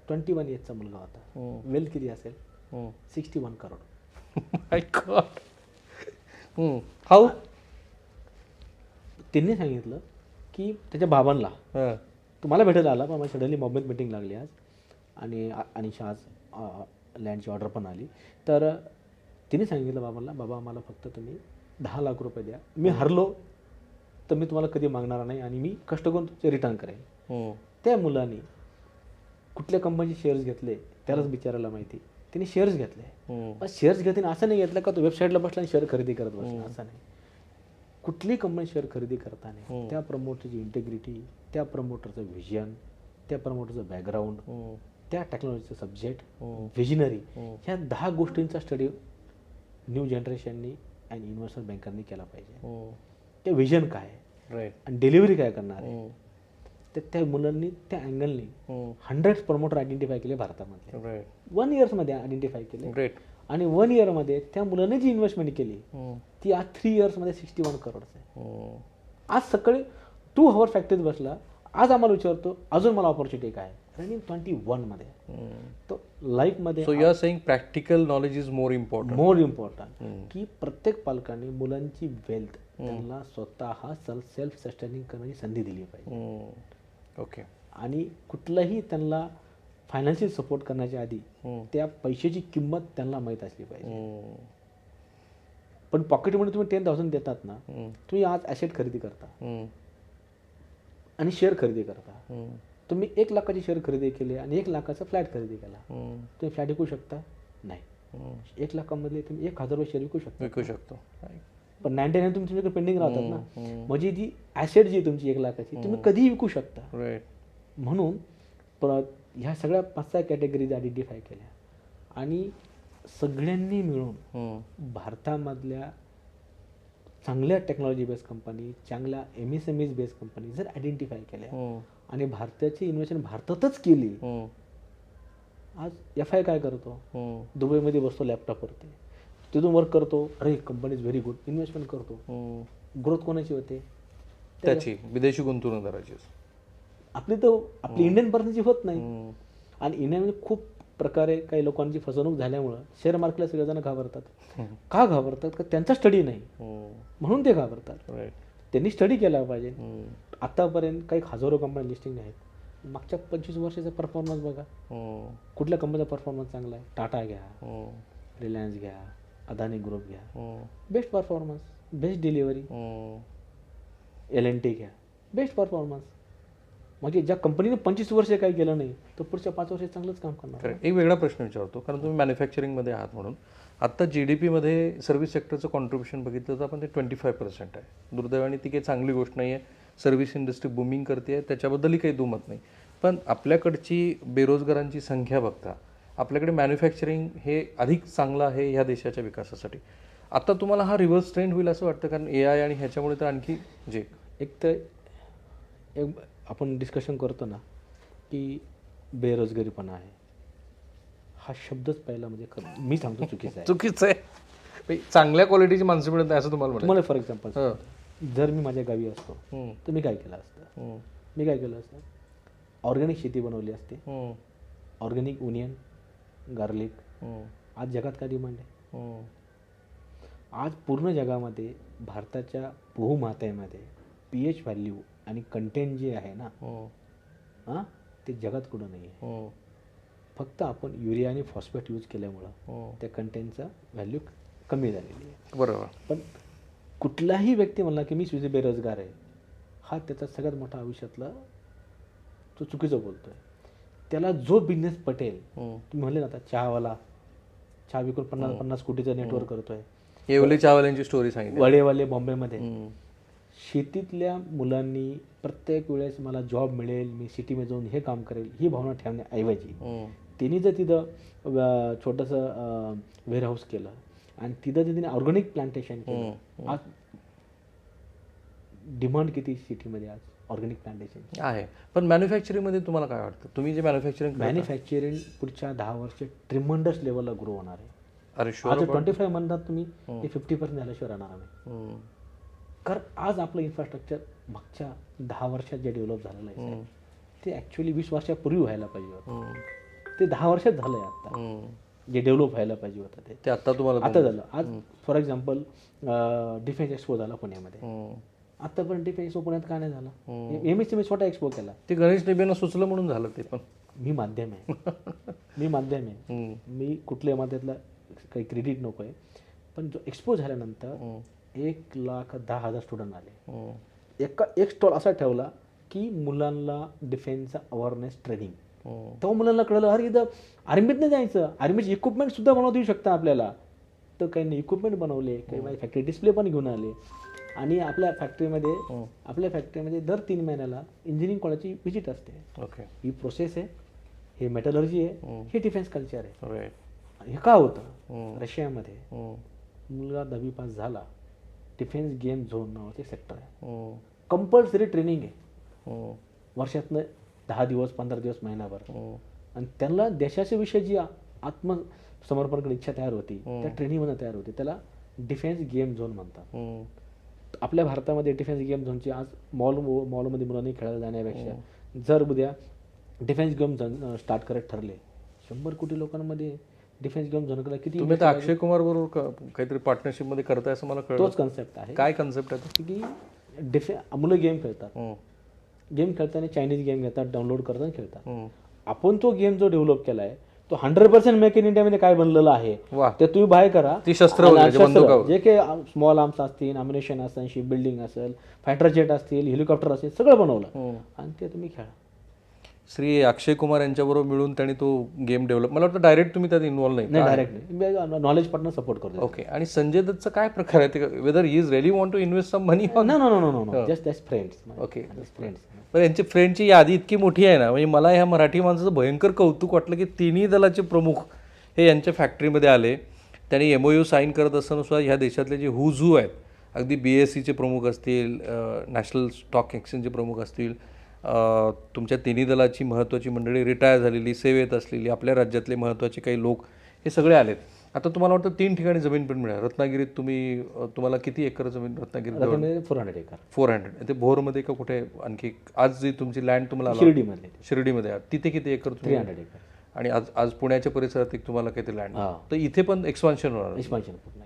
21 एजचा मुलगा होता. वेल्थ किती असेल? 61 करोड. माय गॉड. हाऊ? त्यांनी सांगितलं की त्याच्या बाबांना तुम्हाला भेटायला आला, पण मला सडनली मुंबईत मीटिंग लागली आज आणि आज लँडची ऑर्डर पण आली. तर तिने सांगितलं बाबांना, बाबा मला फक्त तुम्ही 10 लाख रुपये द्या, मी हरलो तर मी तुम्हाला कधी मागणार नाही आणि मी कष्ट करून तुमचे रिटर्न करेन. त्या मुलाने कुठल्या कंपनीचे शेअर्स घेतले त्यालाच बिचारायला माहिती. तिने शेअर्स घेतले. पण शेअर्स घेताना असं नाही घेतलं का तो वेबसाईटला बसला आणि शेअर खरेदी करत बसला, असं नाही. कुठली कंपनी शेअर खरेदी करताना त्या प्रमोटरची इंटेग्रिटी, त्या प्रमोटरचं व्हिजन, त्या प्रमोटरचं बॅकग्राऊंड, त्या टेक्नॉलॉजीचं सब्जेक्ट, व्हिजनरी, ह्या 10 गोष्टींचा स्टडी न्यू जनरेशननी आणि युनिव्हर्सल बँकांनी केला पाहिजे. ते व्हिजन काय आहे आणि डिलिव्हरी काय करणार आहे, तर त्या मुलांनी त्या अँगलनी 100 प्रमोटर आयडेंटिफाय केले भारतामध्ये. 1 इयर्समध्ये आयडेंटिफाय केले. आणि 1 इयरमध्ये त्या मुलांनी जी इन्व्हेस्टमेंट केली ती आज 3 इयर्समध्ये 61 करोड आहे. आज सकाळी 2 आवर फॅक्टरीत बसला, आज आम्हाला विचारतो अजून मला ऑपॉर्च्युनिटी काय, रनिंग 21 मध्ये. तो लाईफमध्ये so you are saying practical knowledge is more important. की प्रत्येक पालकांनी मुलांची वेल्थ त्यांना स्वतः सेल्फ सस्टेनिंग करण्याची संधी दिली पाहिजे. ओके. आणि कुठलाही त्यांना फायनान्शियल सपोर्ट करण्याच्या आधी त्या पैशाची किंमत त्यांना माहीत असली पाहिजे. पण पॉकेटमध्ये तुम्ही 10,000 देतात ना, तुम्ही आज ॲसेट खरेदी करता आणि शेअर खरेदी करता. तुम्ही 1 लाखाची शेअर खरेदी केली आणि 1 लाखाचा फ्लॅट खरेदी केला, तुम्ही फ्लॅट विकू शकता? नाही. 1 लाखामधले तुम्ही 1,000 रुपये शेअर विकू शकतो. पण 99 तुमच्याकडे पेंडिंग राहतात ना. म्हणजे जी ॲसेट जी तुमची 1 लाखाची तुम्ही कधीही विकू शकता. म्हणून ह्या सगळ्या 5-6 कॅटेगरीज आयडेंटिफाय केल्या आणि सगळ्यांनी मिळून भारतामधल्या चांगल्या टेक्नॉलॉजी बेस्ड कंपनी, चांगल्या MSMEs बेस्ड कंपनी जर आयडेंटिफाय केल्या आणि भारताची इन्व्हेस्टमेंट भारतातच केली, आज FI काय करतो? दुबईमध्ये बसतो लॅपटॉपवरती, तिथून वर्क करतो, अरे company is very good, investment करतो. ग्रोथ कोणाची होते? त्याची, विदेशी गुंतवणूकदाराची. आपली इंडियन पर्सनची होत नाही. आणि इंडियामध्ये खूप प्रकारे काही लोकांची फसवणूक झाल्यामुळं शेअर मार्केटला सगळेजण घाबरतात. का घाबरतात? का त्यांचा स्टडी नाही म्हणून ते घाबरतात. त्यांनी स्टडी केला पाहिजे. आतापर्यंत काही हजारो कंपन्या लिस्टिंग आहेत. मागच्या 25 वर्षाचा परफॉर्मन्स बघा, कुठल्या कंपनीचा परफॉर्मन्स चांगला आहे? टाटा घ्या, रिलायन्स घ्या, अदानी ग्रुप घ्या, best performance, best delivery. L&T घ्या, बेस्ट परफॉर्मन्स. म्हणजे ज्या कंपनीने 25 वर्ष काही केलं नाही तर पुढच्या 5 वर्षात चांगलंच काम करणार. एक वेगळा प्रश्न विचारतो, कारण तुम्ही मॅन्युफॅक्चरिंगमध्ये आहात म्हणून. आत्ता GDPमध्ये सर्व्हिस सेक्टरचं कॉन्ट्रीब्युशन बघितलं तर आपण ते 25% आहे. दुर्दैवाने ती काही चांगली गोष्ट नाही आहे. सर्व्हिस इंडस्ट्री बूमिंग करते आहे, त्याच्याबद्दलही काही दुमत नाही. पण आपल्याकडची बेरोजगारांची संख्या बघता आपल्याकडे मॅन्युफॅक्चरिंग हे अधिक चांगलं आहे ह्या देशाच्या विकासासाठी. आता तुम्हाला हा रिव्हर्स ट्रेंड होईल असं वाटतं? कारण AI आणि ह्याच्यामुळे तर आणखी जे एक आपण डिस्कशन करतो ना की बेरोजगारीपणा आहे, हा शब्दच पहिला म्हणजे मी सांगतो चुकीचं आहे. चांगल्या क्वालिटीची माणसं मिळत नाही असं तुम्हाला फॉर एक्झाम्पल, जर मी माझ्या गावी असतो तर मी काय केलं असतं? ऑर्गॅनिक शेती बनवली असते. Organic onion, garlic. आज जगात काय डिमांड आहे? आज पूर्ण जगामध्ये भारताच्या भूमातेमध्ये pH व्हॅल्यू आणि कंटेंट जे आहे ना, ते जगात कुठं नाही आहे. फक्त आपण युरिया आणि फॉस्फेट यूज केल्यामुळं त्या कंटेंटचा व्हॅल्यू कमी झालेली आहे. बरोबर. पण कुठलाही व्यक्ती म्हणला की मी बेरोजगार आहे, हा त्याचा सगळ्यात मोठा आयुष्यातला तो चुकीचं बोलतोय. त्याला जो बिझनेस पटेल, तुम्ही म्हणले ना आता चहावाला चहा विकून 50 कोटीचं नेटवर्क करतोय. येवले चहावाल्यांची स्टोरी सांगितली. वडेवाले बॉम्बेमध्ये. शेतीतल्या मुलांनी प्रत्येक वेळेस मला जॉब मिळेल, मी सिटीमध्ये जाऊन हे काम करेल ही भावना ठेवण्याऐवजी त्यांनी जर तिथं छोटंसं वेअरहाऊस केलं आणि तिथं जर तिने ऑर्गॅनिक प्लांटेशन केलं, आज डिमांड किती सिटीमध्ये आज ऑर्गॅनिक प्लांटेशन आहे. पण मॅन्युफॅक्चरिंगमध्ये तुम्हाला काय वाटतं? तुम्ही जे मॅन्युफॅक्चरिंग पुढच्या 10 वर्ष ट्रिमंडस लेवलला ग्रो होणार आहे. अरे आज 25 म्हणतात तुम्ही, 50% झाल्याशिवाय राहणार नाही. कारण आज आपलं इन्फ्रास्ट्रक्चर मागच्या 10 वर्षात जे डेव्हलप झालेलं आहे साहेब, ते ॲक्च्युली 20 वर्षापूर्वी व्हायला पाहिजे होतं. ते 10 वर्षात झालं आहे आता, जे डेव्हलप व्हायला पाहिजे होतं ते आता तुम्हाला आता झालं. आज फॉर एक्झाम्पल डिफेन्स एक्सपो झाला पुण्यामध्ये. आतापर्यंत डिफेन्स एक्सपो पुण्यात का नाही झाला? MSME छोटा एक्सपो केला. ते गणेश निबेनं सुचलं म्हणून झालं ते पण. मी माध्यम आहे. मी कुठल्या माध्यमातला काही क्रेडिट नको आहे, पण जो एक्सपो झाल्यानंतर 1,10,000 स्टुडंट आले. एक स्टॉल असा ठेवला की मुलांना डिफेन्सचा अवेअरनेस ट्रेनिंग. तेव्हा मुलांना कळलं, अरे इथं आर्मीत नाही जायचं, आर्मीचे इक्विपमेंट सुद्धा बनवता येऊ शकता आपल्याला. तर काही नाही इक्विपमेंट बनवले, काही माझी फॅक्टरी डिस्प्ले पण घेऊन आले. आणि आपल्या फॅक्टरीमध्ये दर 3 महिन्याला इंजिनिअरिंग कॉलेजची व्हिजिट असते. ओके. ही प्रोसेस आहे, हे मेटलर्जी आहे, हे डिफेन्स कल्चर आहे. राईट. हे का होतं? रशियामध्ये मुलगा 10वी पास झाला, डिफेन्स गेम झोन नावाचे सेक्टर आहे, कंपल्सरी ट्रेनिंग आहे वर्षातनं 10 दिवस 15 दिवस महिनाभर. आणि त्यांना देशाच्या विषयी आत्मसमर्पण इच्छा तयार होती, त्या ट्रेनिंगमध्ये तयार होती. त्याला डिफेन्स गेम झोन म्हणतात. आपल्या भारतामध्ये डिफेन्स गेम झोनची आज मॉलमध्ये मुलांनी खेळायला जाण्यापेक्षा जर उद्या डिफेन्स गेम झोन स्टार्ट करत ठरले, 100 कोटी लोकांमध्ये डिफेन्स गेम झोन केला. किती तुम्ही तर अक्षय कुमार बरोबर काहीतरी पार्टनरशिप मध्ये करताय असं मला कळलं. तोच कन्सेप्ट आहे. काय कन्सेप्ट आहे? की मुलं गेम खेळतात, गेम खेळताना चायनीज गेम घेतात, डाउनलोड करतात, खेळतात. आपण तो गेम जो डेव्हलप केला आहे तो 100% मेक इन इंडियामध्ये काय बनलेलं आहे ते तुम्ही बाय करा. ती शस्त्र जे काही स्मॉल आर्म्स असतील, अम्युनेशन असेल, शिप बिल्डिंग असेल, फायटर जेट असतील, हेलिकॉप्टर असेल, सगळं बनवलं आणि ते तुम्ही खेळा. श्री अक्षय कुमार यांच्याबरोबर मिळून त्यांनी तो गेम डेव्हलप, मला वाटतं डायरेक्ट तुम्ही त्यात इन्व्हॉल्व नाही. डायरेक्ट नॉलेज पार्टनर सपोर्ट करतो. ओके. आणि संजय दत्तचा काय प्रकार आहे ते? Whether he is really want to invest some money? No, just friends. Okay. पण यांची फ्रेंडची यादी इतकी मोठी आहे ना, म्हणजे मला ह्या मराठी माणसाचं भयंकर कौतुक वाटलं की तिन्ही दलाचे प्रमुख हे यांच्या फॅक्टरीमध्ये आले. त्यांनी MOU साईन करत असताना सुद्धा ह्या देशातले जे हुजू आहेत, अगदी BSEचे प्रमुख असतील, नॅशनल स्टॉक एक्सचेंजचे प्रमुख असतील, तुमच्या तिन्ही दलाची महत्त्वाची मंडळी, रिटायर झालेली, सेवेत असलेली, आपल्या राज्यातले महत्त्वाचे काही लोक, हे सगळे आलेत. आता तुम्हाला वाटतं 3 ठिकाणी जमीन पण मिळाली. रत्नागिरीत तुम्हाला किती एकर जमीन? रत्नागिरीत 400 एकर. 400. ते भोरमध्ये का कुठे आणखी? आज जी तुमची लँड तुम्हाला शिर्डीमध्ये आहे, तिथे किती एकर? 300 एकर. आणि आज पुण्याच्या परिसरात एक तुम्हाला काही लँड, तर इथे पण एक्सपान्शन होणार.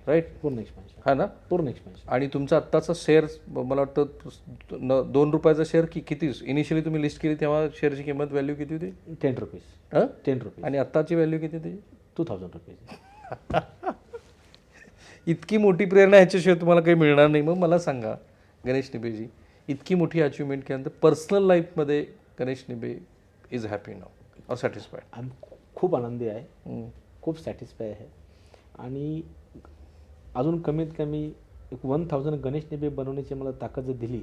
राईट. पूर्ण एक्सपान्शन. हा ना? पूर्ण एक्सपान्शन. आणि तुमचा आत्ताचा शेअर मला वाटतं 2 रुपयाचा शेअर किती इनिशियली तुम्ही लिस्ट केली तेव्हा शेअरची किंमत व्हॅल्यू किती होती? 10 रुपीज. 10 रुपीज. आणि आत्ताची व्हॅल्यू किती होती? 2000 रुपीज. इतकी मोठी प्रेरणा ह्याच्याशिवाय तुम्हाला काही मिळणार नाही. मग मला सांगा गणेश निबेजी, इतकी मोठी अचिव्हमेंट केल्यानंतर पर्सनल लाईफमध्ये गणेश निबे इज हॅपी नाव और सॅटिस्फाईड? आम्ही खूप आनंदी आहे, खूप सॅटिस्फाय आहे. आणि अजून कमीत कमी 1000 गणेश निबे बनवण्याची मला ताकद जर दिली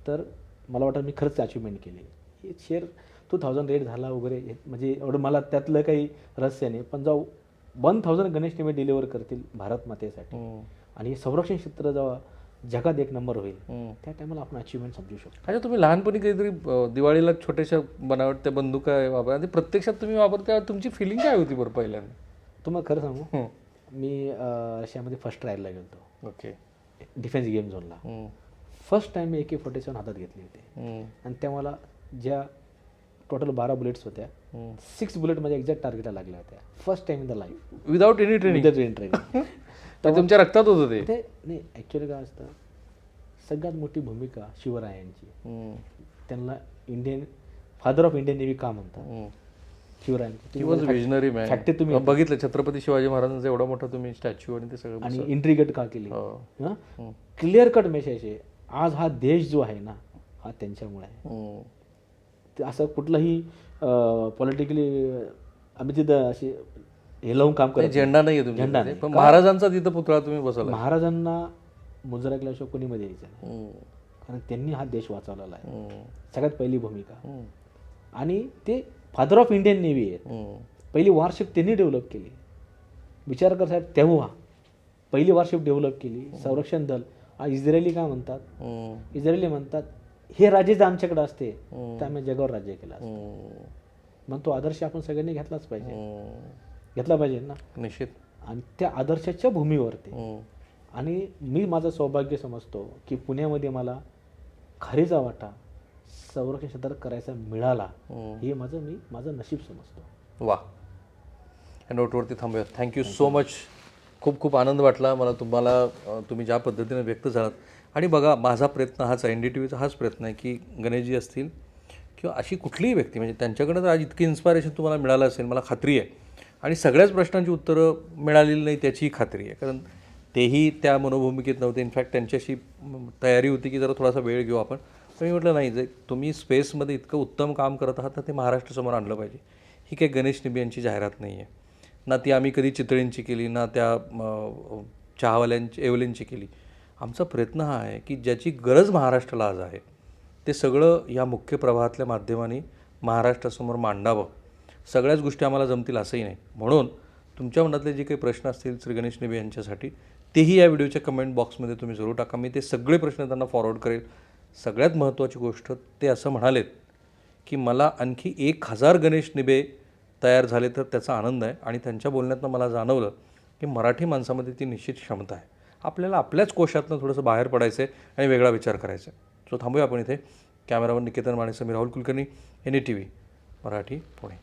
तर मला वाटतं मी खरंच अचिव्हमेंट केली. हे शेअर 2000 रेट झाला वगैरे म्हणजे एवढं मला त्यातलं काही रहस्य नाही, पण जाऊ 1000 गणेश निबे डिलिव्हर करतील भारत मातेसाठी आणि संरक्षण क्षेत्र जेव्हा जगात 1 नंबर होईल त्या टायमाला आपण अचिव्हमेंट समजू शकतो. अच्छा, तुम्ही लहानपणी काहीतरी दिवाळीला छोट्याशा बनावट बंदुका वापरा आणि प्रत्यक्षात तुम्ही वापरता, तुमची फिलिंग काय होती बरं पहिल्यांदा? तुम्हाला खरं सांगू, मी रशियामध्ये फर्स्ट ट्रायलला गेलो. ओके. डिफेन्स गेम झोनला फर्स्ट टाइम मी AK-47 हातात घेतली होती. आणि त्या मला ज्या टोटल 12 बुलेट्स होत्या, 6 बुलेट माझ्या एक्झॅक्ट टार्गेटला लागल्या होत्या. First time in the life, without any training. तर तुमच्या रक्तात होतं ते? नाही, ॲक्च्युली काय असतं, सगळ्यात मोठी भूमिका शिवरायांची. त्यांना फादर ऑफ इंडियन नेव्ही का म्हणतात? शिवरायांची. Visionary man. तुम्ही बघितलं छत्रपती शिवाजी महाराजांचा एवढा मोठा तुम्ही स्टॅच्यू आणि ते सगळं, आणि इंट्रिगेट का केली? क्लिअर कट मेसेज आहे. आज हा देश जो आहे ना, हा त्यांच्यामुळे आहे. असं कुठलाही पॉलिटिकली आम्ही तिथं असे हे लावून काम करत, झेंडा नाही आहे झेंडा नाही, पण महाराजांचा तिथं पुतळा तुम्ही बसवला. महाराजांना मुजरा केल्याशिवाय कोणी मध्ये यायचं नाही, कारण त्यांनी हा देश वाचवलेला आहे. सगळ्यात पहिली भूमिका. आणि ते फादर ऑफ इंडियन नेव्ही आहेत. पहिली वॉरशिप त्यांनी डेव्हलप केली. विचार कर साहेब, तेव्हा पहिली वॉरशिप डेव्हलप केली. संरक्षण दल इस्रायली काय म्हणतात? इस्रायली म्हणतात हे राज्य जर आमच्याकडे असते तर आम्ही जगावर राज्य केलं असतं. मग तो आदर्श आपण सगळ्यांनी घेतलाच पाहिजे, घेतला पाहिजे ना, निश्चित. आणि त्या आदर्शाच्या भूमीवरती. आणि मी माझं सौभाग्य समजतो की पुण्यामध्ये मला खरीचा वाटा संरक्षण क्षेत्रात करायचा मिळाला हे माझं नशीब समजतो. वा, या नोटवरती थांबूयात. Thank you so much. खूप खूप आनंद वाटला मला तुम्ही ज्या पद्धतीने व्यक्त झालात. आणि बघा, माझा प्रयत्न हाच आहे, NDTVचा हाच प्रयत्न आहे की गणेशजी असतील किंवा अशी कुठलीही व्यक्ती, म्हणजे त्यांच्याकडनं तर आज इतकी इन्स्पायरेशन तुम्हाला मिळालं असेल मला खात्री आहे. आणि सगळ्याच प्रश्नांची उत्तरं मिळालेली नाही त्याचीही खात्री आहे, कारण तेही त्या मनोभूमिकेत नव्हते. इनफॅक्ट त्यांच्याशी तयारी होती की जरा थोडासा वेळ घेऊ आपण. पण मी म्हटलं नाही, जे तुम्ही स्पेसमध्ये इतकं उत्तम काम करत आहात तर ते महाराष्ट्रासमोर आणलं पाहिजे. ही काही गणेश निबे यांची जाहिरात नाही आहे ना, ती आम्ही कधी चितळींची केली ना त्या एवलेंची केली. आमचा प्रयत्न हा आहे की ज्याची गरज महाराष्ट्राला आज आहे ते सगळं या मुख्य प्रवाहातल्या माध्यमांनी महाराष्ट्रासमोर मांडावं. सगळ्याच गोष्टी आम्हाला जमतील असंही नाही. म्हणून तुमच्या मनातले जे काही प्रश्न असतील श्री गणेश निबे यांच्यासाठी तेही या व्हिडिओच्या कमेंट बॉक्समध्ये तुम्ही जरूर टाका. मी ते सगळे प्रश्न त्यांना फॉरवर्ड करेल. सगळ्यात महत्त्वाची गोष्ट ते असं म्हणालेत की मला आणखी 1000 गणेश निबे तयार झाले तर त्याचा आनंद आहे. आणि त्यांच्या बोलण्यातनं मला जाणवलं की मराठी माणसामध्ये ती निश्चित क्षमता आहे. आपल्याला आपल्याच कोशातनं थोडंसं बाहेर पडायचं आहे आणि वेगळा विचार करायचा आहे. सो थांबूया आपण इथे. कॅमेरावर निकेतन माणेसह मी राहुल कुलकर्णी, NDTV मराठी, पुणे.